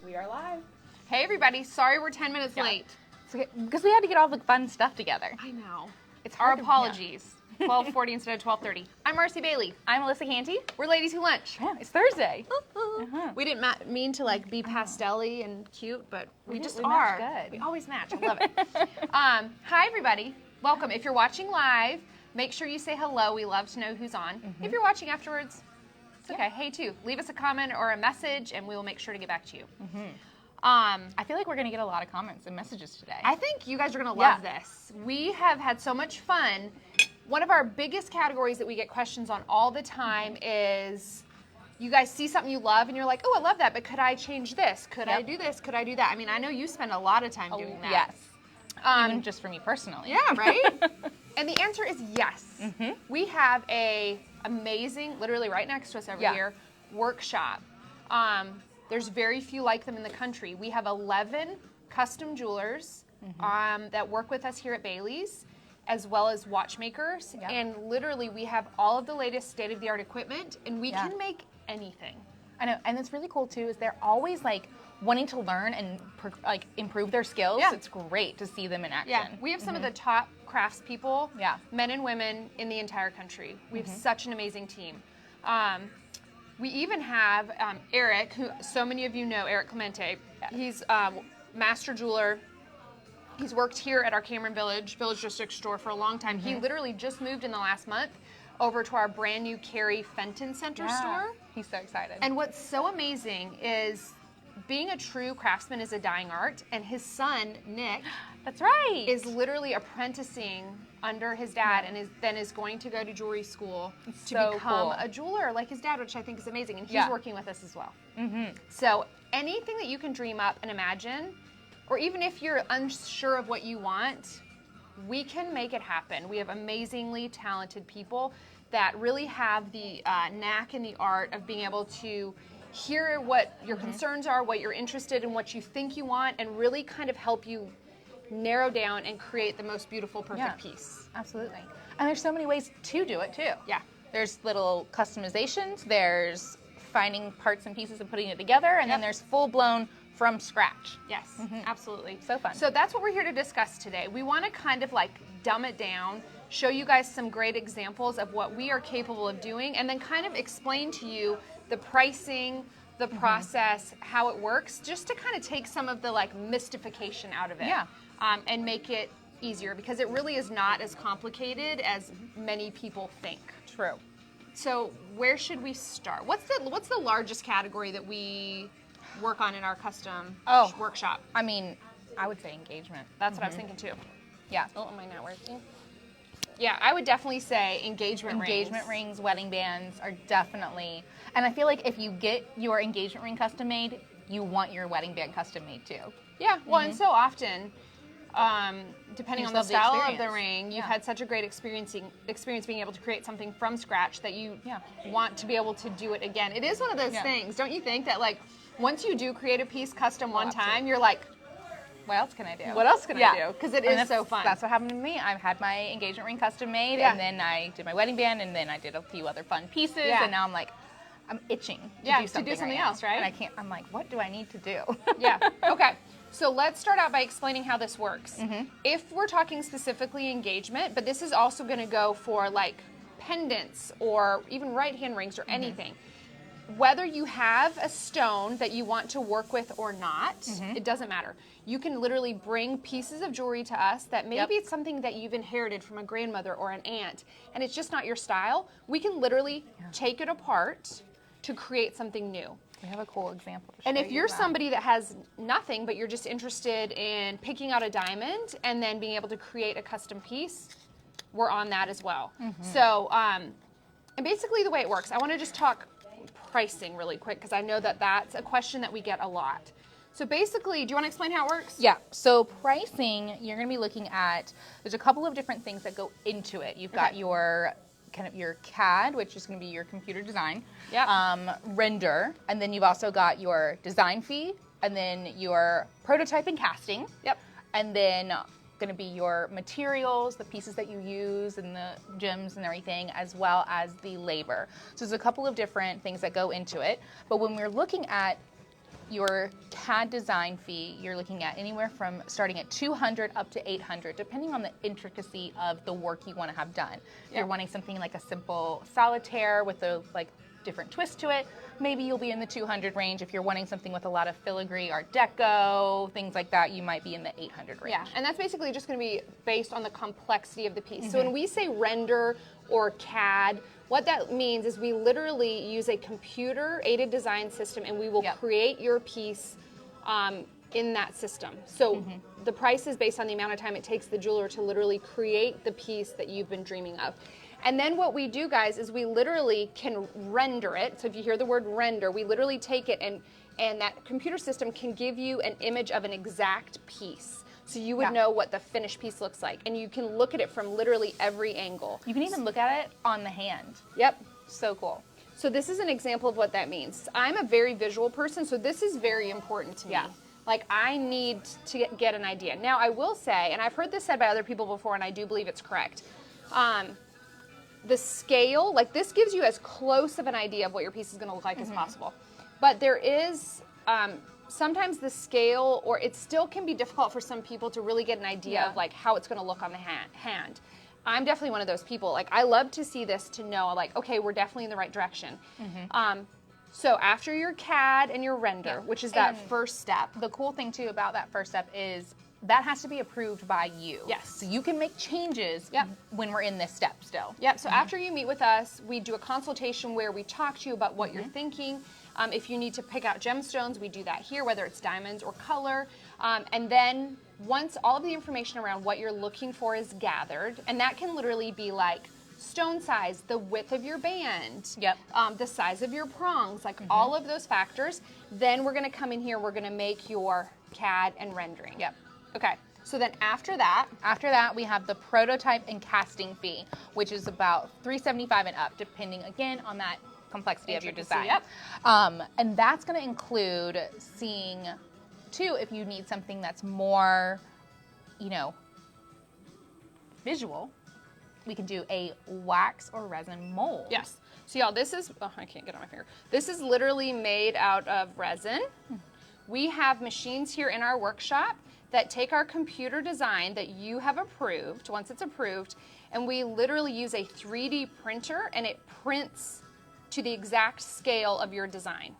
We are live. Hey everybody, sorry we're 10 minutes late. It's okay, because we had to get all the fun stuff together. I know. It's Our hard to- apologies. 12:40 instead of 12:30. I'm Marci Bailey. I'm Alyssa Canty. We're ladies who lunch. Yeah, it's Thursday. We didn't mean to like be pastel-y and cute, but we just we are. match good. We always match. I love it. Hi everybody. Welcome. If you're watching live, make sure you say hello. We love to know who's on. If you're watching afterwards, it's okay. Hey too. Leave us a comment or a message, and we will make sure to get back to you. I feel like we're going to get a lot of comments and messages today. I think you guys are going to love this. We have had so much fun. One of our biggest categories that we get questions on all the time is you guys see something you love and you're like, oh, I love that, but could I change this? Could I do this? Could I do that? I mean, I know you spend a lot of time doing that. Yes. Even just for me personally. Yeah, right? And the answer is yes. We have a amazing, literally right next to us over here, workshop. There's very few like them in the country. We have 11 custom jewelers that work with us here at Bailey's, as well as watchmakers. And literally we have all of the latest state-of-the-art equipment, and we can make anything. I know, and it's really cool too, is they're always like wanting to learn and like improve their skills. Yeah. It's great to see them in action. Yeah, we have some of the top craftspeople, Yeah. men and women in the entire country. We have such an amazing team. We even have Eric, who so many of you know, Eric Clemente. He's master jeweler. He's worked here at our Cameron Village District store for a long time. He literally just moved in the last month over to our brand new Cary Fenton Center store. He's so excited. And what's so amazing is being a true craftsman is a dying art, and his son, Nick, That's right. is literally apprenticing under his dad and then is going to go to jewelry school to so become cool. a jeweler like his dad, which I think is amazing. And he's Yeah. working with us as well. So anything that you can dream up and imagine, or even if you're unsure of what you want, we can make it happen. We have amazingly talented people that really have the knack and the art of being able to hear what your concerns are, what you're interested in, what you think you want, and really kind of help you narrow down and create the most beautiful, perfect piece. Absolutely. And there's so many ways to do it too. Yeah. There's little customizations, there's finding parts and pieces and putting it together, and then there's full-blown from scratch. Yes, absolutely. So fun. So that's what we're here to discuss today. We want to kind of like dumb it down, show you guys some great examples of what we are capable of doing, and then kind of explain to you the pricing, the process, how it works, just to kind of take some of the like mystification out of it. Yeah. And make it easier, because it really is not as complicated as many people think. True. So where should we start? What's the largest category that we work on in our custom workshop? I mean, I would say engagement. That's what I was thinking too. Yeah. Oh, am I not working? Yeah, I would definitely say engagement Rings, wedding bands are definitely, and I feel like if you get your engagement ring custom made, you want your wedding band custom made too. Yeah, well, and so often, depending on the love the style of the experience. ring, you've had such a great experience being able to create something from scratch that you want to be able to do it again. It is one of those things, don't you think, that like once you do create a piece custom one time, you're like, what else can I do? what else can I do? Because it is so fun. That's what happened to me. I've had my engagement ring custom made, and then I did my wedding band, and then I did a few other fun pieces, and now I'm like, I'm itching to do something else, right? And I can't. I'm like, what do I need to do? Yeah. Okay. So let's start out by explaining how this works. If we're talking specifically engagement, but this is also going to go for like pendants or even right hand rings or anything. Whether you have a stone that you want to work with or not, it doesn't matter. You can literally bring pieces of jewelry to us that maybe it's something that you've inherited from a grandmother or an aunt, and it's just not your style. We can literally take it apart to create something new. We have a cool example to show And if you you're that. somebody that has nothing, but you're just interested in picking out a diamond and then being able to create a custom piece, we're on that as well. So, and basically the way it works, I want to just talk pricing really quick, because I know that that's a question that we get a lot. So basically, do you want to explain how it works? Yeah, so pricing, you're going to be looking at, there's a couple of different things that go into it. You've got your kind of your CAD, which is going to be your computer design, render, and then you've also got your design fee, and then your prototype and casting, and then going to be your materials, the pieces that you use, and the gems and everything, as well as the labor. So there's a couple of different things that go into it, but when we're looking at your CAD design fee, you're looking at anywhere from starting at $200 up to $800, depending on the intricacy of the work you want to have done. If you're wanting something like a simple solitaire with a different twist to it, maybe you'll be in the $200 range. If you're wanting something with a lot of filigree, Art Deco, things like that, you might be in the $800 range. Yeah, and that's basically just going to be based on the complexity of the piece. So when we say render or CAD, what that means is we literally use a computer-aided design system, and we will create your piece in that system. So the price is based on the amount of time it takes the jeweler to literally create the piece that you've been dreaming of. And then what we do, guys, is we literally can render it. So if you hear the word render, we literally take it, and that computer system can give you an image of an exact piece. So you would know what the finished piece looks like. And you can look at it from literally every angle. You can even look at it on the hand. Yep. So cool. So this is an example of what that means. I'm a very visual person, so this is very important to me. Yeah. Like, I need to get an idea. Now, I will say, and I've heard this said by other people before, and I do believe it's correct, the scale, like this gives you as close of an idea of what your piece is going to look like as possible. But there is sometimes the scale, or it still can be difficult for some people to really get an idea of like how it's going to look on the hand. I'm definitely one of those people. Like, I love to see this to know, like, okay, we're definitely in the right direction. So after your CAD and your render, which is that first step. The cool thing too about that first step is that has to be approved by you. Yes. So you can make changes when we're in this step still. Yep. So after you meet with us, we do a consultation where we talk to you about what you're thinking. If you need to pick out gemstones, we do that here, whether it's diamonds or color. And then once all of the information around what you're looking for is gathered, and that can literally be like stone size, the width of your band, the size of your prongs, like all of those factors, then we're going to come in here, we're going to make your CAD and rendering. Yep. Okay. So then after that, we have the prototype and casting fee, which is about $375 and up, depending again on that complexity of your design. Yep. And that's going to include seeing too if you need something that's more, visual. We can do a wax or resin mold. Yes. So y'all, this is, I can't get on my finger. This is literally made out of resin. We have machines here in our workshop that take our computer design that you have approved, once it's approved, and we literally use a 3D printer, and it prints to the exact scale of your design.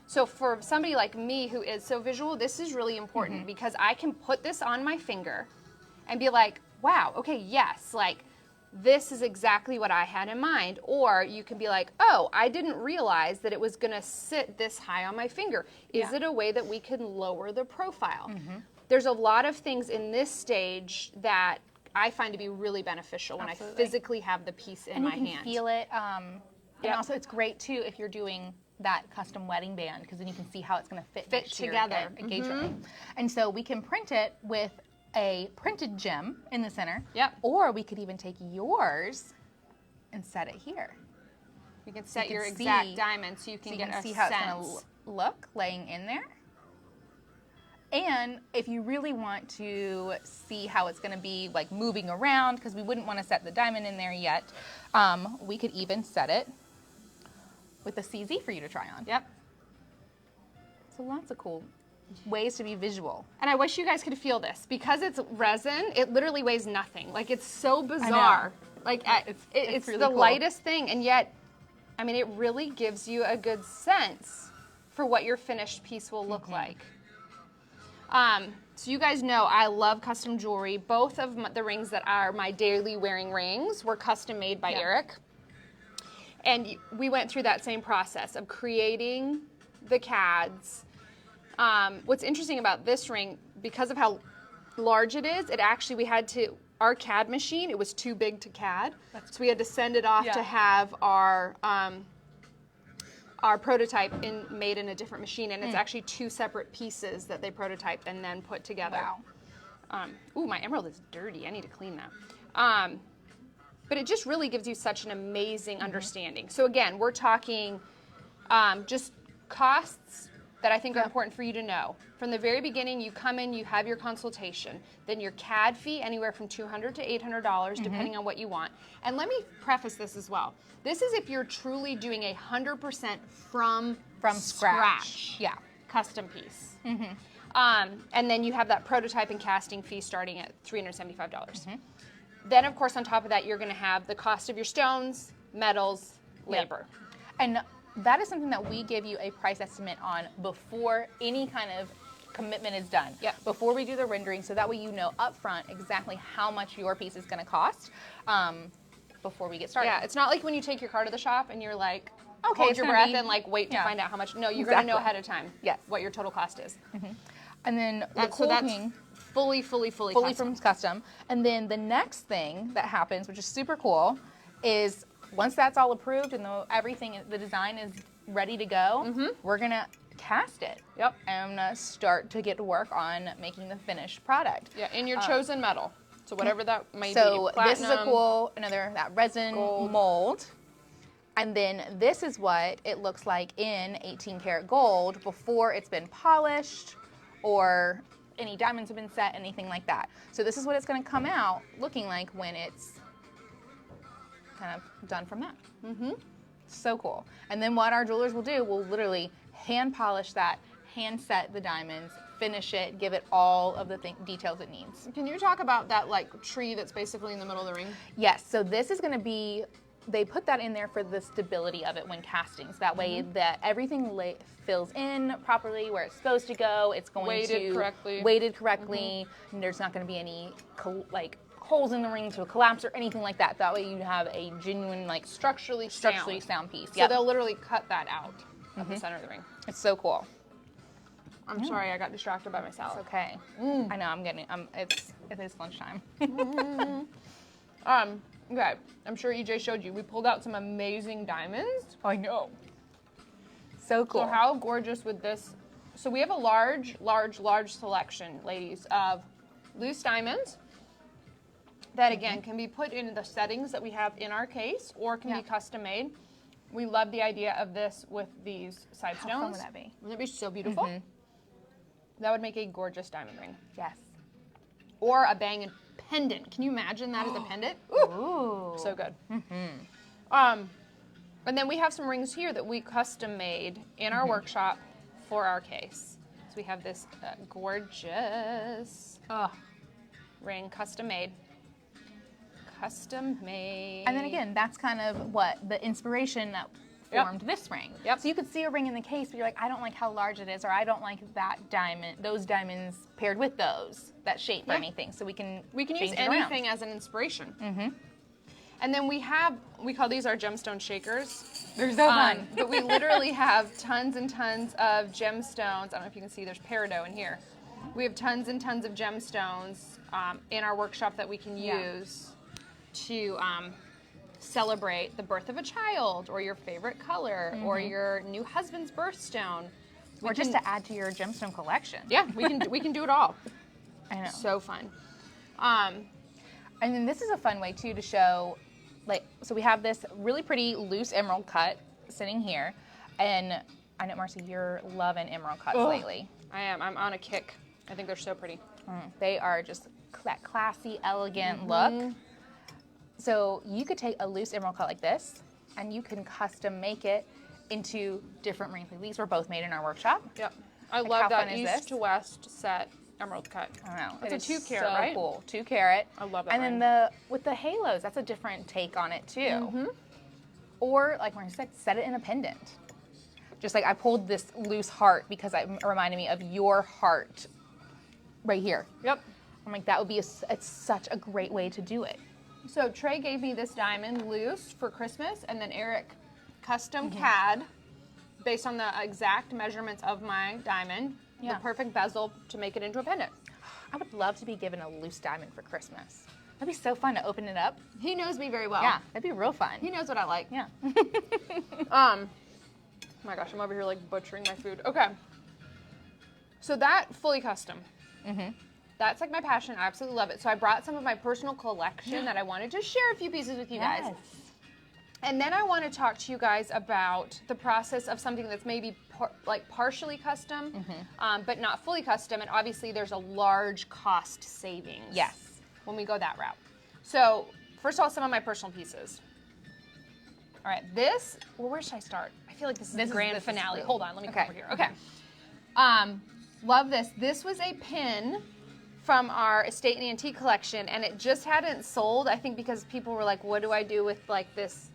So for somebody like me who is so visual, this is really important because I can put this on my finger and be like, wow, okay, yes, like this is exactly what I had in mind. Or you can be like, oh, I didn't realize that it was gonna sit this high on my finger. Is it a way that we can lower the profile? There's a lot of things in this stage that I find to be really beneficial when I physically have the piece in my hand. And you can feel it. And also it's great too if you're doing that custom wedding band, because then you can see how it's going to fit together. Your engagement ring. And so we can print it with a printed gem in the center. Yep. Or we could even take yours and set it here. You can set your exact diamond so you can get a see how it's going to look laying in there. And if you really want to see how it's going to be like moving around, because we wouldn't want to set the diamond in there yet, we could even set it with a CZ for you to try on. Yep. So lots of cool ways to be visual. And I wish you guys could feel this. Because it's resin, it literally weighs nothing. Like, it's so bizarre. Like, it's really the cool. Lightest thing, and yet, I mean, it really gives you a good sense for what your finished piece will look like. So you guys know I love custom jewelry. Both of the rings that are my daily wearing rings were custom made by Eric. And we went through that same process of creating the CADs. What's interesting about this ring, because of how large it is, we had to, our CAD machine, it was too big to CAD. So we had to send it off to have our prototype made in a different machine, and it's actually two separate pieces that they prototyped and then put together. Wow. Ooh, my emerald is dirty. I need to clean that. But it just really gives you such an amazing understanding. So again, we're talking just costs that I think are important for you to know. From the very beginning, you come in, you have your consultation, then your CAD fee anywhere from $200 to $800, depending on what you want. And let me preface this as well. This is if you're truly doing 100% from scratch. Yeah. custom piece. And then you have that prototype and casting fee starting at $375. Then, of course, on top of that, you're going to have the cost of your stones, metals, labor. And that is something that we give you a price estimate on before any kind of commitment is done. Before we do the rendering, so that way you know upfront exactly how much your piece is going to cost before we get started. Yeah, it's not like when you take your car to the shop and you're like, okay, hold your breath and like wait to find out how much. No, you're going to know ahead of time what your total cost is. And then the cool thing, fully from custom. And then the next thing that happens, which is super cool, is once that's all approved and the design is ready to go, we're gonna cast it. And start to get to work on making the finished product. In your chosen metal. So whatever that may be. So Platinum, this is a cool, that resin gold. mold. And then this is what it looks like in 18 karat gold before it's been polished or any diamonds have been set, anything like that. So this is what it's going to come out looking like when it's kind of done from that. So cool. And then what our jewelers will do, we'll literally hand polish that, hand set the diamonds, finish it, give it all of the details it needs. Can you talk about that like tree that's basically in the middle of the ring? Yes. So this is going to be, they put that in there for the stability of it when casting. So that way that everything fills in properly where it's supposed to go. It's going weighted correctly. And there's not going to be any holes in the ring to collapse or anything like that. That way you have a genuine structurally sound piece. So they'll literally cut that out of the center of the ring. It's so cool. I'm sorry, I got distracted by my salad. It's okay. I know it is lunchtime. Okay, I'm sure EJ showed you. We pulled out some amazing diamonds. I know. So cool. So how gorgeous would this? So we have a large selection, ladies, of loose diamonds that again can be put in the settings that we have in our case or can be custom made. We love the idea of this with these side stones. How fun would that be? Wouldn't that be so beautiful? That would make a gorgeous diamond ring. Yes. Or a banging pendant. Can you imagine that as a pendant? Ooh. So good. And then we have some rings here that we custom made in our workshop for our case. So we have this gorgeous ring, custom made. And then again, that's kind of what the inspiration that formed this ring. So you could see a ring in the case, but you're like, I don't like how large it is, or I don't like that diamond, those diamonds paired with that shape or anything. So we can use anything as an inspiration. And then we call these our gemstone shakers. They're so fun. But we literally have tons and tons of gemstones. I don't know if you can see, there's peridot in here. We have tons and tons of gemstones in our workshop that we can use to celebrate the birth of a child, or your favorite color, or your new husband's birthstone, or just to add to your gemstone collection. Yeah, we can do it all. I know. So fun. And then this is a fun way too to show, so we have this really pretty loose emerald cut sitting here, and I know Marcy, you're loving emerald cuts lately. I am. I'm on a kick. I think they're so pretty. They are just that classy, elegant look. So you could take a loose emerald cut like this, and you can custom make it into different rings. These were both made in our workshop. Yep. I love that east to west set emerald cut. I know. It's a 2 carat, right? Cool. 2 carat. I love that. And then with the halos, that's a different take on it too. Or like Marcy said, set it in a pendant. Just like I pulled this loose heart because it reminded me of your heart right here. Yep. I'm like, that would be it's such a great way to do it. So Trey gave me this diamond loose for Christmas, and then Eric custom CAD based on the exact measurements of my diamond, the perfect bezel to make it into a pendant. I would love to be given a loose diamond for Christmas. That'd be so fun to open it up. He knows me very well. Yeah, that'd be real fun. He knows what I like. Yeah. Oh my gosh, I'm over here like butchering my food. Okay. So that fully custom. That's like my passion. I absolutely love it. So I brought some of my personal collection that I wanted to share a few pieces with you guys. And then I want to talk to you guys about the process of something that's maybe partially custom, but not fully custom. And obviously there's a large cost savings when we go that route. So first of all, some of my personal pieces. All right, where should I start? I feel like this is the grand finale. Hold on, let me come over here. Okay. Love this. This was a pin from our estate and antique collection, and it just hadn't sold, I think, because people were like, what do I do with like this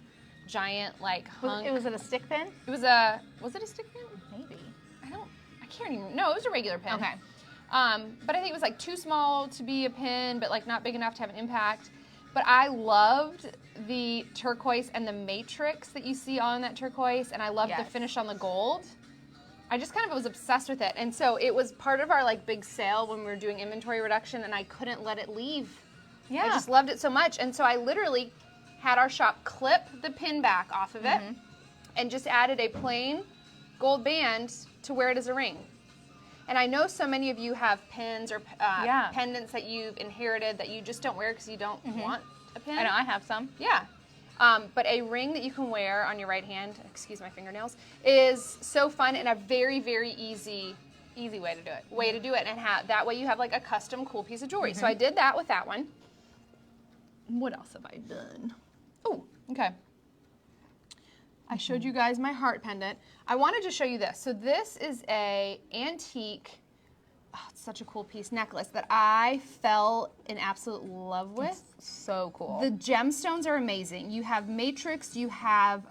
giant like hunk? Was it a stick pin? Was it a stick pin? Maybe. I can't even, no, it was a regular pin. Okay. But I think it was like too small to be a pin, but like not big enough to have an impact. But I loved the turquoise and the matrix that you see on that turquoise, and I loved the finish on the gold. I just kind of was obsessed with it. And so it was part of our like big sale when we were doing inventory reduction, and I couldn't let it leave. Yeah. I just loved it so much. And so I literally had our shop clip the pin back off of it and just added a plain gold band to wear it as a ring. And I know so many of you have pins or pendants that you've inherited that you just don't wear because you don't want a pin. I know, I have some. Yeah. But a ring that you can wear on your right hand, excuse my fingernails, is so fun and a very, very easy way to do it. Way to do it. And that way you have like a custom cool piece of jewelry. So I did that with that one. What else have I done? Oh, okay. I showed you guys my heart pendant. I wanted to show you this. So this is a antique, it's such a cool piece, necklace that I fell in absolute love with. It's so cool. The gemstones are amazing. You have matrix, you have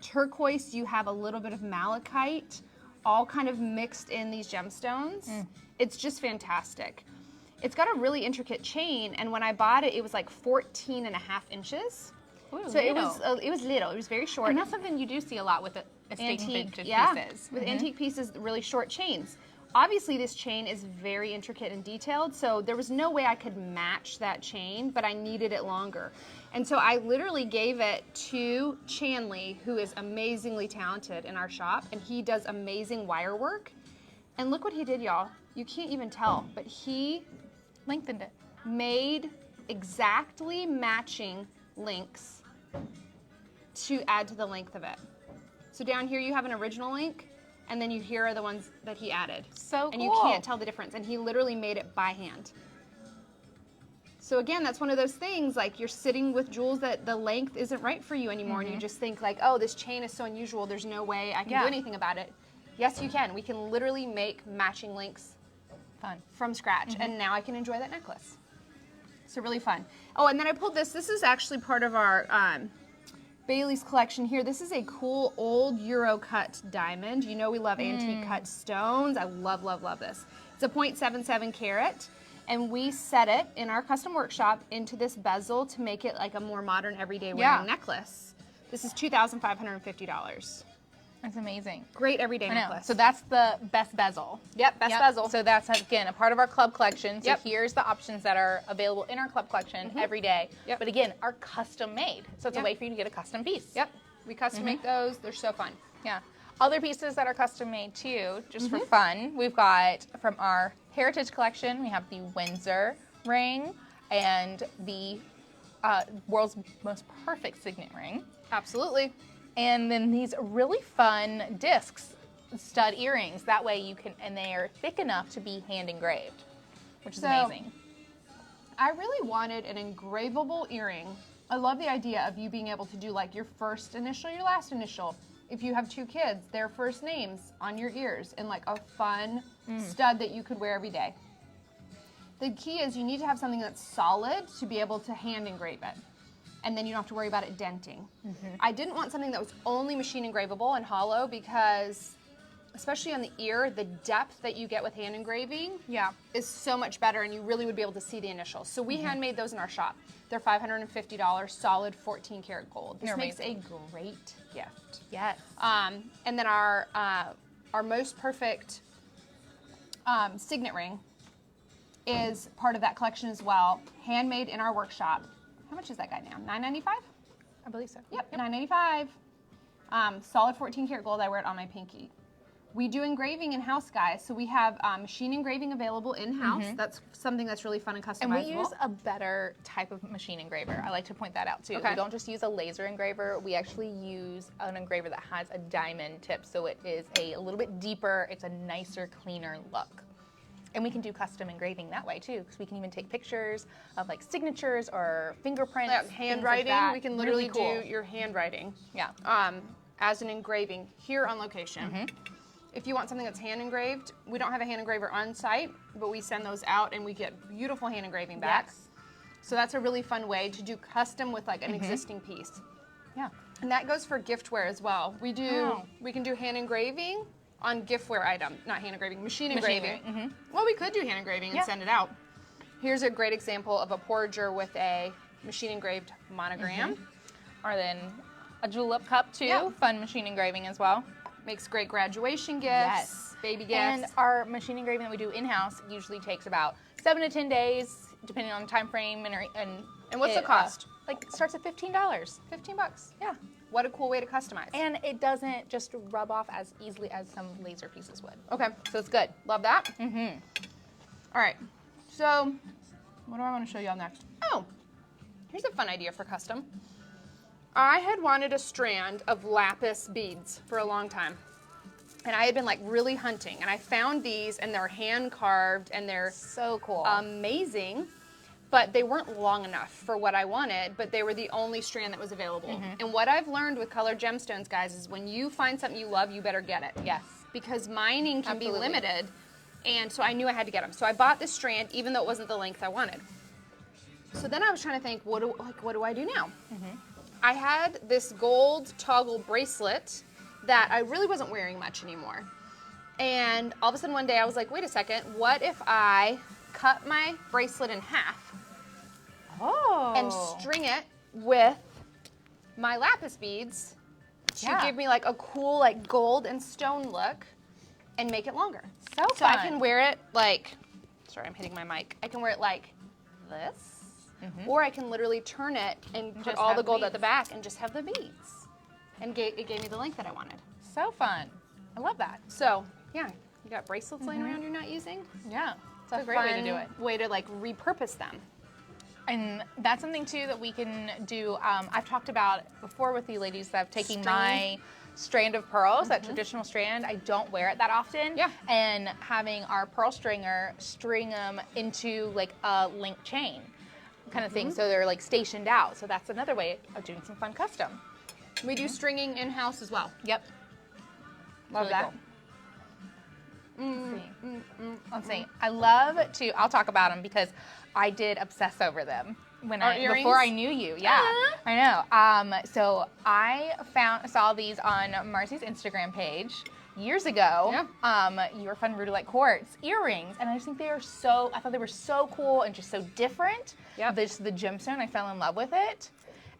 turquoise, you have a little bit of malachite, all kind of mixed in these gemstones. It's just fantastic. It's got a really intricate chain, and when I bought it, it was like 14 and a half inches. Ooh, so it was little. It was very short. And that's something you do see a lot with estate and vintage pieces. With antique pieces, really short chains. Obviously, this chain is very intricate and detailed, so there was no way I could match that chain, but I needed it longer. And so I literally gave it to Chanley, who is amazingly talented in our shop, and he does amazing wire work. And look what he did, y'all. You can't even tell, but he lengthened it. Made exactly matching links to add to the length of it. So down here you have an original link, and then here are the ones that he added. So cool. And you can't tell the difference, and he literally made it by hand. So again, that's one of those things, like you're sitting with jewels that the length isn't right for you anymore, and you just think like, oh, this chain is so unusual, there's no way I can do anything about it. Yes, you can. We can literally make matching links from scratch, and now I can enjoy that necklace. So really fun. Oh, and then I pulled this. This is actually part of our Bailey's collection here. This is a cool old Euro cut diamond. You know we love antique cut stones. I love, love, love this. It's a 0.77 carat, and we set it in our custom workshop into this bezel to make it like a more modern everyday wearing necklace. This is $2,550. That's amazing. Great everyday necklace. So that's the best bezel. Yep, best bezel. So that's, again, a part of our club collection. So here's the options that are available in our club collection every day. But again, are custom made. So it's a way for you to get a custom piece. Yep. We custom make those. They're so fun. Yeah. Other pieces that are custom made too, just for fun, we've got from our Heritage collection, we have the Windsor ring and the world's most perfect signet ring. Absolutely. And then these really fun discs, stud earrings. That way you can, and they are thick enough to be hand engraved, which is amazing. I really wanted an engravable earring. I love the idea of you being able to do like your first initial, your last initial. If you have two kids, their first names on your ears in like a fun stud that you could wear every day. The key is you need to have something that's solid to be able to hand engrave it. And then you don't have to worry about it denting. I didn't want something that was only machine engravable and hollow because, especially on the ear, the depth that you get with hand engraving is so much better, and you really would be able to see the initials. So we handmade those in our shop. They're $550, solid 14 karat gold. This makes a great gift. Yes. And then our most perfect signet ring is part of that collection as well, handmade in our workshop. How much is that guy now? $9.95? I believe so. Yep, $9.95. Solid 14 karat gold. I wear it on my pinky. We do engraving in-house, guys. So we have machine engraving available in-house. That's something that's really fun and customizable. And we use a better type of machine engraver. I like to point that out too. We don't just use a laser engraver. We actually use an engraver that has a diamond tip. So it is a little bit deeper. It's a nicer, cleaner look. And we can do custom engraving that way too, because we can even take pictures of like signatures or fingerprints. Like handwriting. Like we can literally do your handwriting. Yeah. As an engraving here on location. if you want something that's hand engraved, we don't have a hand engraver on site, but we send those out and we get beautiful hand engraving back. Yes. So that's a really fun way to do custom with like an existing piece. Yeah. And that goes for giftware as well. We can do hand engraving on giftware item, not hand engraving, machine engraving. Well, we could do hand engraving and send it out. Here's a great example of a porringer with a machine engraved monogram. Or then a julep cup too. Yeah. Fun machine engraving as well. Makes great graduation gifts, Yes. baby gifts. And our machine engraving that we do in-house usually takes about 7 to 10 days, depending on the time frame. And what's the cost? Like it starts at $15. $15. Yeah. What a cool way to customize. And it doesn't just rub off as easily as some laser pieces would. Okay. So it's good. Love that. All right. So what do I want to show y'all next? Oh, here's a fun idea for custom. I had wanted a strand of lapis beads for a long time. And I had been like really hunting. And I found these and they're hand carved and they're So cool. amazing. But they weren't long enough for what I wanted, but they were the only strand that was available. And what I've learned with colored gemstones, guys, is when you find something you love, you better get it. Yes. Because mining can Absolutely. be limited. And so I knew I had to get them. So I bought this strand, even though it wasn't the length I wanted. So then I was trying to think, what do I do now? I had this gold toggle bracelet that I really wasn't wearing much anymore. And all of a sudden one day I was like, wait a second, what if I cut my bracelet in half and string it with my lapis beads to give me like a cool like gold and stone look and make it longer. So So I fun. can wear it like, sorry, I'm hitting my mic. I can wear it like this, or I can literally turn it and put just all have the gold beads. at the back and just have the beads. And it gave me the length that I wanted. So fun. I love that. So yeah, you got bracelets laying around you're not using? Yeah. It's a great way to do it. Way to like repurpose them. And that's something too that we can do. I've talked about before with you ladies that I've taken String. my strand of pearls, that traditional strand. I don't wear it that often. Yeah. And having our pearl stringer string them into like a link chain kind of thing. So they're like stationed out. So that's another way of doing some fun custom. We do stringing in-house as well. Yep. Love Really that. cool. Let's see. I love to. I'll talk about them because I did obsess over them when Our earrings? before I knew you. Yeah, I know. So I saw these on Marci's Instagram page years ago. Yeah. Your fun rudolite quartz earrings, and I just think they are so. I thought they were so cool and just so different. Yeah. The gemstone, I fell in love with it,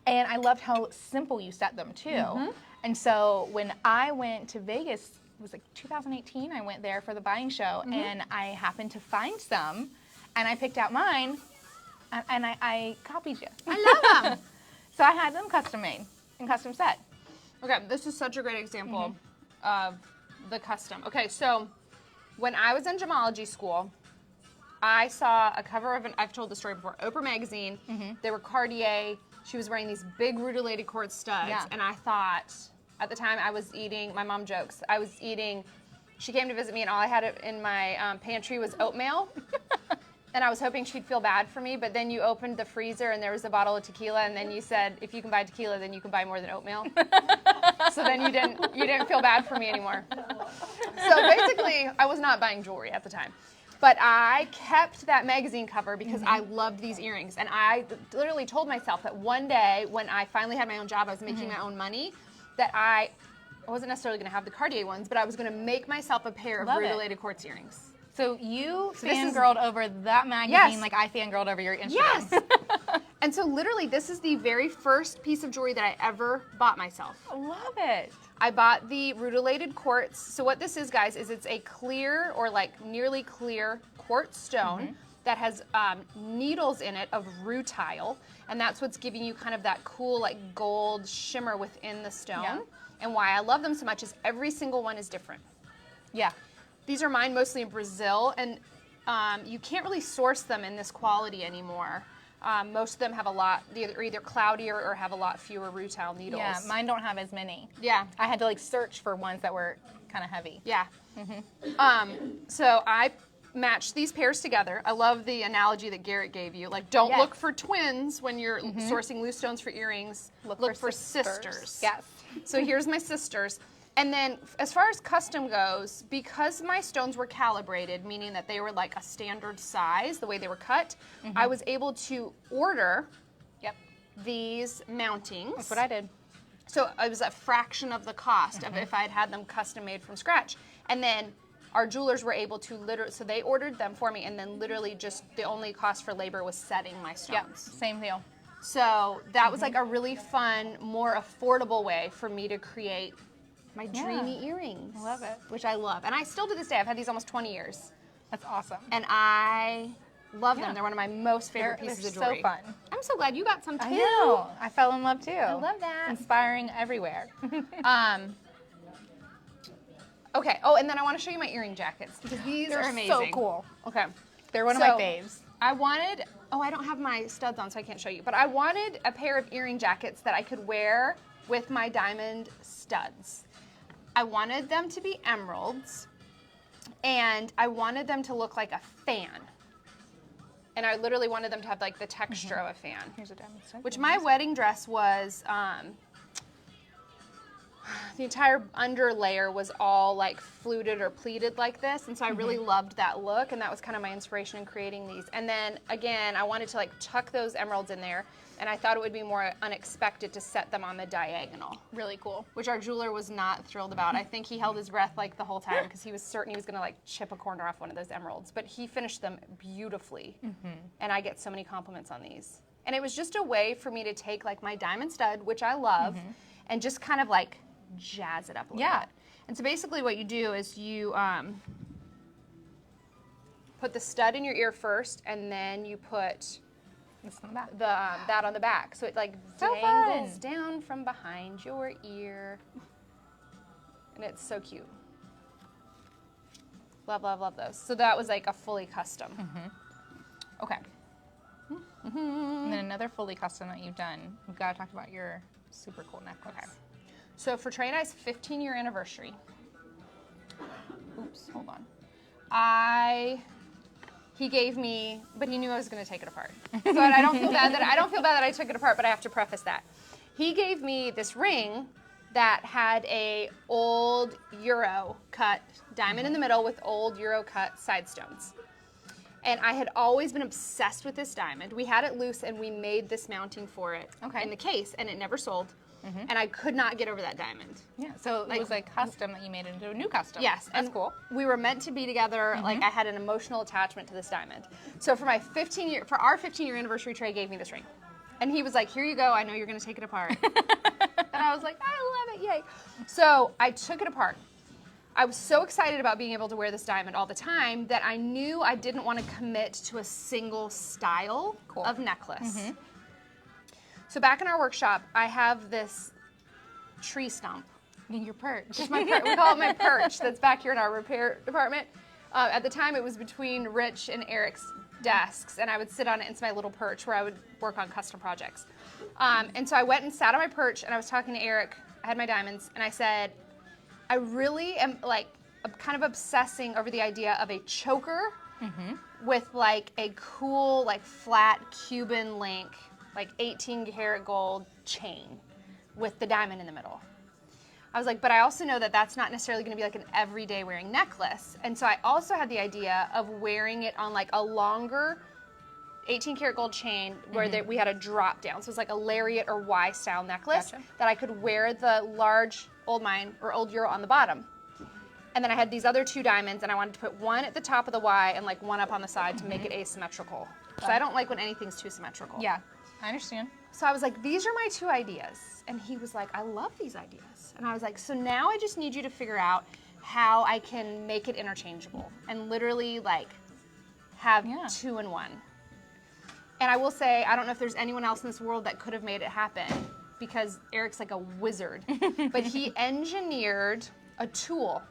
and I loved how simple you set them too. And so when I went to Vegas. It was like 2018. I went there for the buying show, and I happened to find some, and I picked out mine, and I copied you. I love them. So I had them custom made and custom set. Okay, this is such a great example of the custom. Okay, so when I was in gemology school, I saw a cover of I've told the story before, Oprah magazine. They were Cartier. She was wearing these big rutilated quartz studs, and I thought, at the time I was eating, my mom jokes, she came to visit me and all I had in my pantry was oatmeal. And I was hoping she'd feel bad for me, but then you opened the freezer and there was a bottle of tequila, and then you said, if you can buy tequila, then you can buy more than oatmeal. So then you didn't feel bad for me anymore. So basically, I was not buying jewelry at the time. But I kept that magazine cover because I loved these earrings. And I literally told myself that one day when I finally had my own job, I was making my own money, that I wasn't necessarily going to have the Cartier ones, but I was going to make myself a pair of rutilated quartz earrings. So you fangirled over that magazine like I fangirled over your Instagram. Yes. And so literally this is the very first piece of jewelry that I ever bought myself. I love it. I bought the rutilated quartz. So what this is, guys, is it's a clear or like nearly clear quartz stone that has needles in it of rutile, and that's what's giving you kind of that cool like gold shimmer within the stone. Yeah. And why I love them so much is every single one is different. Yeah. These are mine mostly in Brazil, and you can't really source them in this quality anymore. Most of them have they're either cloudier or have a lot fewer rutile needles. Yeah, mine don't have as many. Yeah. I had to like search for ones that were kind of heavy. Yeah. So I matched these pairs together. I love the analogy that Garrett gave you. Like, don't look for twins when you're sourcing loose stones for earrings. Look for sisters. Yes. So here's my sisters. And then as far as custom goes, because my stones were calibrated, meaning that they were like a standard size, the way they were cut, I was able to order these mountings. That's what I did. So it was a fraction of the cost of if I had them custom made from scratch. And then our jewelers were able to literally, so they ordered them for me, and then literally just the only cost for labor was setting my stones. Yeah, same deal. So that was like a really fun, more affordable way for me to create my dreamy earrings. I love it. Which I love. And I still to this day, I've had these almost 20 years. That's awesome. And I love them. They're one of my most favorite pieces of jewelry. So fun. I'm so glad you got some too. I know. I fell in love too. I love that. Inspiring everywhere. Okay. Oh, and then I want to show you my earring jackets because these are amazing. So cool. Okay. They're one of my faves. I wanted, I don't have my studs on, so I can't show you, but I wanted a pair of earring jackets that I could wear with my diamond studs. I wanted them to be emeralds, and I wanted them to look like a fan. And I literally wanted them to have like the texture of a fan. Here's a diamond stud. Which my wedding dress was, the entire under layer was all like fluted or pleated like this, and so I really loved that look, and that was kind of my inspiration in creating these. And then again, I wanted to like tuck those emeralds in there, and I thought it would be more unexpected to set them on the diagonal. Really cool. Which our jeweler was not thrilled about. I think he held his breath like the whole time because he was certain he was gonna like chip a corner off one of those emeralds, but he finished them beautifully. And I get so many compliments on these. And it was just a way for me to take like my diamond stud, which I love, and just kind of like jazz it up a little bit. And so basically what you do is you put the stud in your ear first, and then you put this on the back. that on the back. So it like dangles down from behind your ear. And it's so cute. Love, love, love those. So that was like a fully custom. Okay. And then another fully custom that you've done, we've got to talk about your super cool necklace. Okay. So for Trey and I's 15-year anniversary, oops, hold on. He gave me, but he knew I was going to take it apart. So I don't feel bad that I took it apart, but I have to preface that. He gave me this ring that had a old Euro cut diamond in the middle with old Euro cut side stones. And I had always been obsessed with this diamond. We had it loose, and we made this mounting for it in the case, and it never sold. And I could not get over that diamond. Yeah, so it was like custom that you made into a new custom. Yes, that's cool. We were meant to be together. Like I had an emotional attachment to this diamond. So for our 15-year anniversary, Trey gave me this ring, and he was like, "Here you go. I know you're going to take it apart." And I was like, "I love it, yay!" So I took it apart. I was so excited about being able to wear this diamond all the time that I knew I didn't want to commit to a single style of necklace. So back in our workshop, I have this tree stump. Your perch. It's my we call it my perch. That's back here in our repair department. At the time, it was between Rich and Eric's desks, and I would sit on it. It's my little perch where I would work on custom projects. And so I went and sat on my perch, and I was talking to Eric. I had my diamonds, and I said, I really am I'm kind of obsessing over the idea of a choker with like a cool, like flat Cuban link, like 18 karat gold chain with the diamond in the middle. I was like, but I also know that that's not necessarily going to be like an everyday wearing necklace. And so I also had the idea of wearing it on like a longer 18 karat gold chain where we had a drop down. So it's like a lariat or Y style necklace that I could wear the large old euro on the bottom. And then I had these other two diamonds, and I wanted to put one at the top of the Y and like one up on the side to make it asymmetrical. So I don't like when anything's too symmetrical. Yeah, I understand. So I was like, these are my two ideas. And he was like, I love these ideas. And I was like, so now I just need you to figure out how I can make it interchangeable and literally like have two in one. And I will say, I don't know if there's anyone else in this world that could have made it happen because Eric's like a wizard. But he engineered a tool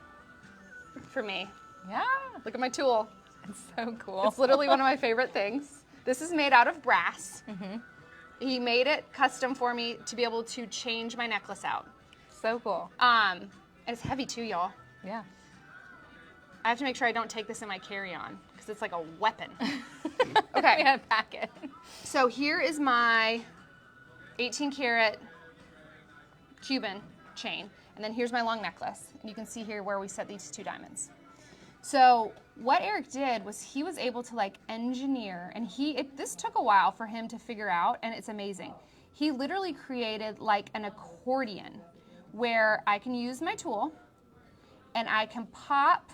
for me. Yeah. Look at my tool. It's so cool. It's literally one of my favorite things. This is made out of brass. He made it custom for me to be able to change my necklace out. So cool. And it's heavy too, y'all. Yeah. I have to make sure I don't take this in my carry-on because it's like a weapon. Okay. We gotta pack it. So here is my 18 karat Cuban chain. And then here's my long necklace. And you can see here where we set these 2 diamonds. So what Eric did was he was able to like engineer, and this took a while for him to figure out, and it's amazing. He literally created like an accordion where I can use my tool and I can pop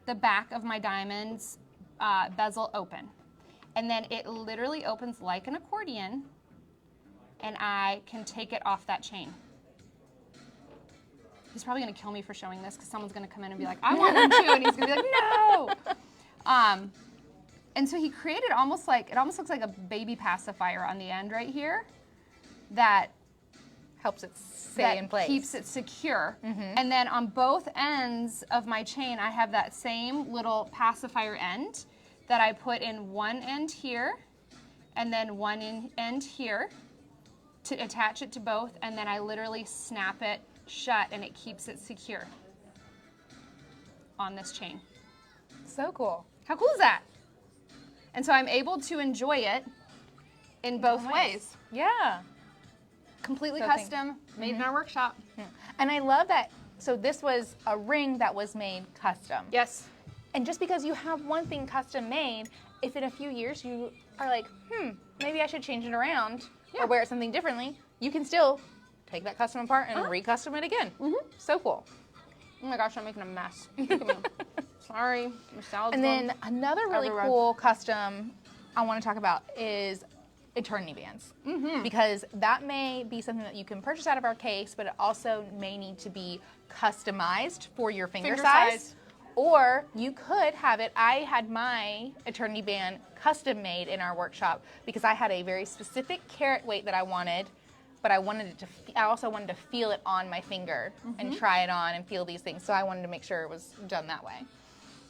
the back of my diamond's bezel open. And then it literally opens like an accordion, and I can take it off that chain. He's probably gonna kill me for showing this because someone's gonna come in and be like, I want one too, and he's gonna be like, no! And so he created it almost looks like a baby pacifier on the end right here that helps it stay in place. Keeps it secure. And then on both ends of my chain, I have that same little pacifier end that I put in one end here and then one end here to attach it to both, and then I literally snap it shut and it keeps it secure on this chain. So cool. How cool is that? And so I'm able to enjoy it in both ways. Yeah. Completely custom, made in our workshop. And I love that. So this was a ring that was made custom. Yes. And just because you have one thing custom made, if in a few years you are like, maybe I should change it around or wear it something differently, you can still take that custom apart and recustom it again. So cool. Oh my gosh, I'm making a mess. Look at me. Sorry, my salad's And then another really cool custom I want to talk about is eternity bands. Because that may be something that you can purchase out of our case, but it also may need to be customized for your finger size. Or you could have it. I had my eternity band custom made in our workshop because I had a very specific carat weight that I wanted, but I wanted it to. I also wanted to feel it on my finger and try it on and feel these things. So I wanted to make sure it was done that way.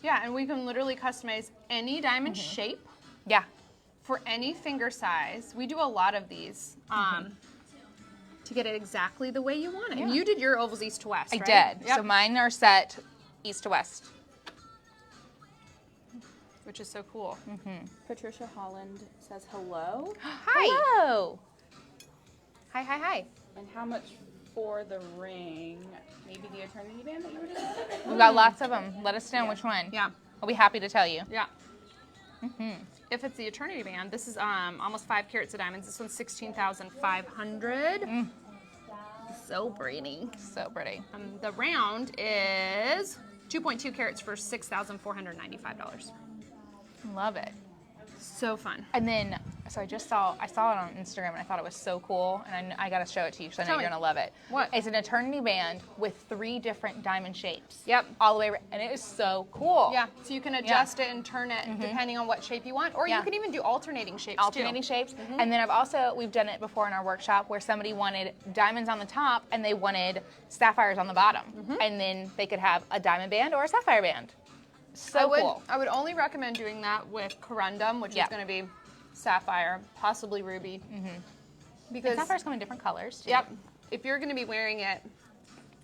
Yeah, and we can literally customize any diamond shape. Yeah. For any finger size. We do a lot of these to get it exactly the way you want it. Yeah. And you did your ovals east to west, I right? did. Yep. So mine are set east to west. Which is so cool. Patricia Holland says hello. Hi. Hello. Hi, hi, hi. And how much for the ring? Maybe the eternity band that you were just saying? We've got lots of them. Let us know which one. Yeah. I'll be happy to tell you. Yeah. If it's the eternity band, this is almost 5 carats of diamonds. This one's 16,500. So pretty. So pretty. The round is 2.2 carats for $6,495. Love it. So fun. And then, so I saw it on Instagram and I thought it was so cool, and I got to show it to you because I know Tell you're me. going to love it. What? It's an eternity band with 3 different diamond shapes. Yep. All the way around, and it is so cool. Yeah, so you can adjust it and turn it depending on what shape you want, or you can even do alternating shapes Alternating too. shapes. And then we've done it before in our workshop where somebody wanted diamonds on the top and they wanted sapphires on the bottom. And then they could have a diamond band or a sapphire band. So cool. I would only recommend doing that with corundum, which is going to be sapphire, possibly ruby. Because And sapphires come in different colors too. Yep. If you're going to be wearing it,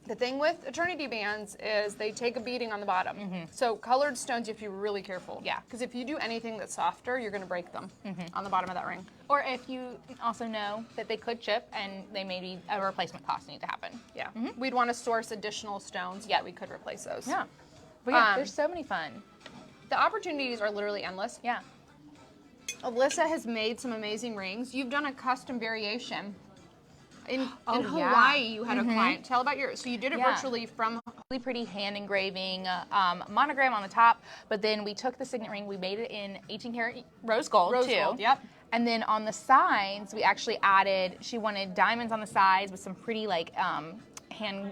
the thing with eternity bands is they take a beating on the bottom. So colored stones, you have to be really careful. Yeah. Because if you do anything that's softer, you're going to break them on the bottom of that ring. Or if you also know that they could chip and they may be a replacement cost need to happen. Yeah. We'd want to source additional stones so that we could replace those. Yeah. But yeah, there's so many fun. The opportunities are literally endless. Yeah. Alyssa has made some amazing rings. You've done a custom variation. In yeah. Hawaii, you had a client. Tell about yours. So you did it virtually from... Really pretty hand engraving monogram on the top, but then we took the signet ring, we made it in 18 karat rose gold too. gold, yep. And then on the sides, we actually added, she wanted diamonds on the sides with some pretty like hand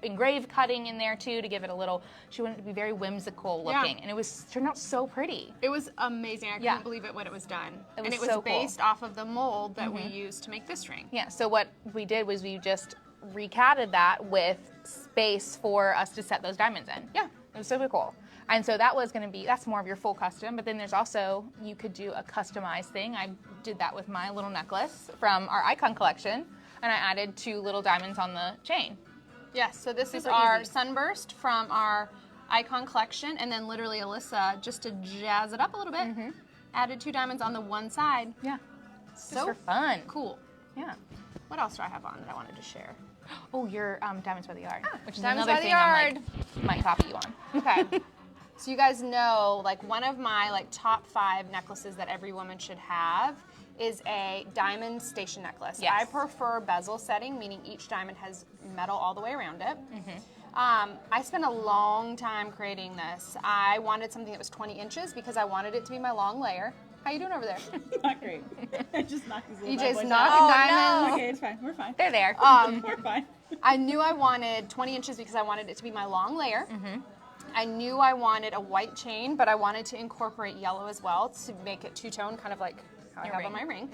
engraved cutting in there too to give it a little, she wanted it to be very whimsical looking. And it turned out so pretty. It was amazing. I couldn't believe it when it was done. It was and it was so based off of the mold that we used to make this ring. Yeah, so what we did was we just recatted that with space for us to set those diamonds in. Yeah. It was super cool. And so that was going to be, that's more of your full custom, but then there's also, you could do a customized thing. I did that with my little necklace from our Icon collection, and I added 2 little diamonds on the chain. Yes, so this is Super our easy. sunburst from our Icon collection, and then literally Alyssa, just to jazz it up a little bit, added 2 diamonds on the one side. Yeah. So Just for fun. cool. Yeah. What else do I have on that I wanted to share? Oh, your Diamonds by the Yard, which is Diamonds another by the thing I'm Yard. like, might copy you on. Okay. So you guys know, like, one of my like top 5 necklaces that every woman should have is a diamond station necklace. Yes. I prefer bezel setting, meaning each diamond has metal all the way around it. I spent a long time creating this. I wanted something that was 20 inches because I wanted it to be my long layer. How you doing over there? Not great. I just knocked these little bad EJ's boys knocking out. diamonds. Okay, it's fine. We're fine. They're there. We're fine. I knew I wanted 20 inches because I wanted it to be my long layer. I knew I wanted a white chain, but I wanted to incorporate yellow as well to make it two-tone, kind of like how I have on my ring.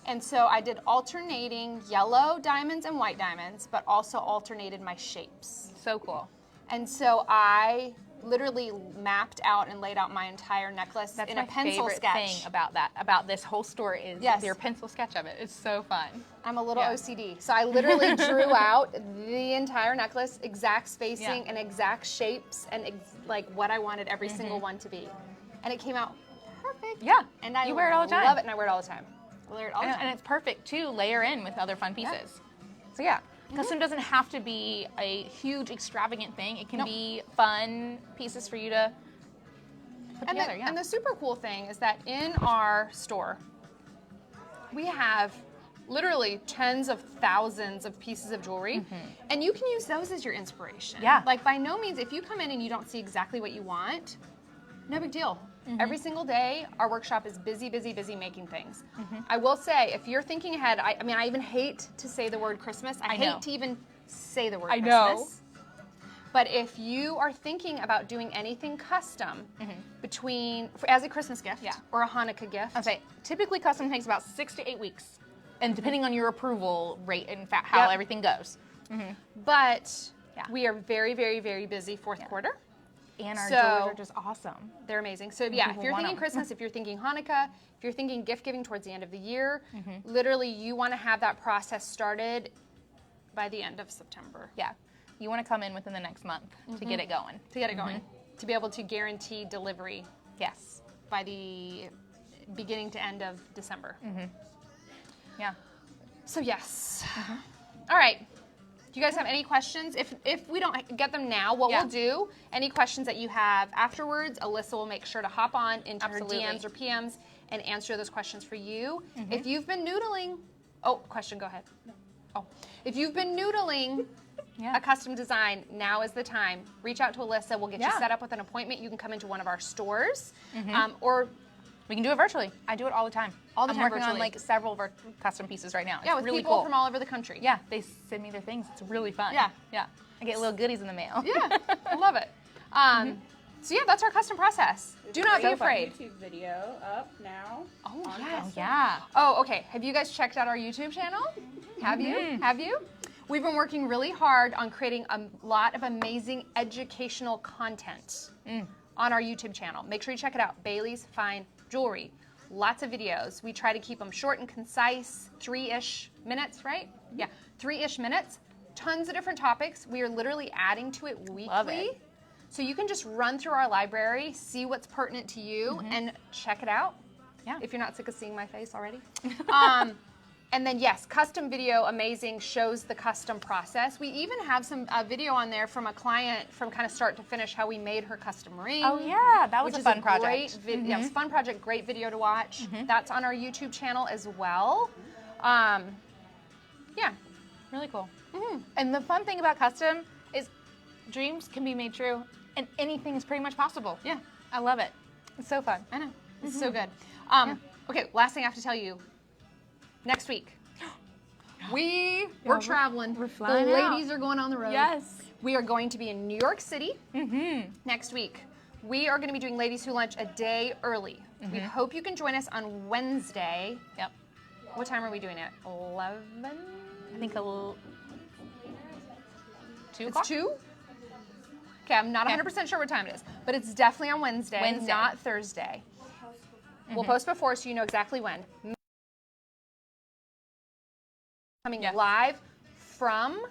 And so I did alternating yellow diamonds and white diamonds, but also alternated my shapes. So cool. And so I literally mapped out and laid out my entire necklace That's in my a pencil favorite sketch. thing about this whole store is Yes. your pencil sketch of it. It's so fun. I'm a little Yeah. OCD. So I literally drew out the entire necklace, exact spacing Yeah. and exact shapes and like what I wanted every single one to be. And it came out perfect. Yeah. And I You wear it all the time. love it and I wear it all the time. I wear it all the And time. it's perfect to layer in with other fun pieces. So yeah, custom doesn't have to be a huge extravagant thing. It can be fun pieces for you to put And together. the, Yeah. and the super cool thing is that in our store, we have literally tens of thousands of pieces of jewelry, and you can use those as your inspiration. Yeah. Like, by no means, if you come in and you don't see exactly what you want, no big deal. Every single day, our workshop is busy, busy, busy making things. I will say, if you're thinking ahead, I mean, I even hate to say the word Christmas. I know. hate to even say the word I Christmas. know. But if you are thinking about doing anything custom as a Christmas gift or a Hanukkah gift, I'll say typically custom takes about 6 to 8 weeks, and depending on your approval rate and how everything goes. but Yeah. we are very, very, very busy fourth quarter. And our So- jewelers are just awesome. They're amazing. So yeah, if people you're want thinking 'em. Christmas, if you're thinking Hanukkah, if you're thinking gift giving towards the end of the year, literally you want to have that process started by the end of September Yeah. You want to come in within the next month to get it going. to get it going, to be able to guarantee delivery Yes. by the beginning to end of December. Yeah. So yes. All right. Do you guys have any questions? If we don't get them now, what Yeah. we'll do, any questions that you have afterwards, Alyssa will make sure to hop on into Absolutely. her DMs or PMs and answer those questions for you. If you've been noodling, question, go ahead. Oh, if you've been noodling a custom design, now is the time. Reach out to Alyssa. We'll get you Yeah. set up with an appointment. You can come into one of our stores, or We can do it virtually. I do it all the time. All the I'm time working on virtually. like several custom pieces right now. It's with really people cool. from all over the country. Yeah, they send me their things. It's really fun. Yeah. Yeah. I get little goodies in the mail. Yeah, I love it. So yeah, that's our custom process. Do not be So fun. afraid. YouTube video up now. Oh, on yes. custom. Yeah. Oh, okay. Have you guys checked out our YouTube channel? Have you? Have you? We've been working really hard on creating a lot of amazing educational content on our YouTube channel. Make sure you check it out. Bailey's Fine Jewelry. Lots of videos. We try to keep them short and concise, 3-ish minutes, right? Yeah, 3-ish minutes. Tons of different topics. We are literally adding to it weekly. Love it. So you can just run through our library, see what's pertinent to you, and check it out. Yeah. If you're not sick of seeing my face already. And then yes, custom video, amazing, shows the custom process. We even have some video on there from a client from kind of start to finish how we made her custom ring. Oh yeah, that was Which a is fun a project. great video. Yeah, it was a fun project, great video to watch. That's on our YouTube channel as well. Yeah. Really cool. And the fun thing about custom is dreams can be made true, and anything is pretty much possible. Yeah. I love it. It's so fun. I know. It's so good. Okay, last thing I have to tell you. Next week, we're traveling. we're flying The out. ladies are going on the road. Yes. We are going to be in New York City next week. We are going to be doing Ladies Who Lunch a day early. We hope you can join us on Wednesday. Yep. What time are we doing it? 11? I think a little. 2 It's o'clock? 2? Okay, I'm not 100% sure what time it is, but it's definitely on Wednesday, Wednesday. not Thursday. We'll post before so you know exactly when. Coming live from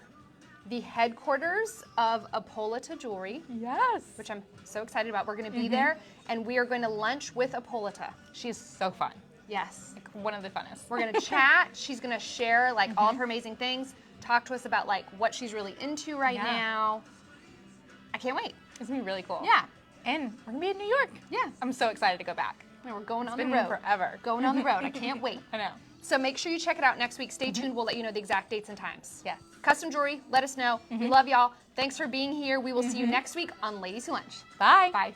the headquarters of Apolita Jewelry, Yes. which I'm so excited about. We're going to be there, and we are going to lunch with Apolita. She's so fun. Yes. Like one of the funnest. We're going to chat. She's going to share like all of her amazing things, talk to us about like what she's really into right Yeah. now. I can't wait. It's gonna be really cool. Yeah. And we're gonna be in New York. Yeah. I'm so excited to go back. And we're going on the Been road. forever. Going on the road. I can't wait. I know. So make sure you check it out next week. Stay tuned. We'll let you know the exact dates and times. Yes. Custom jewelry, let us know. We love y'all. Thanks for being here. We will see you next week on Ladies Who Lunch. Bye. Bye.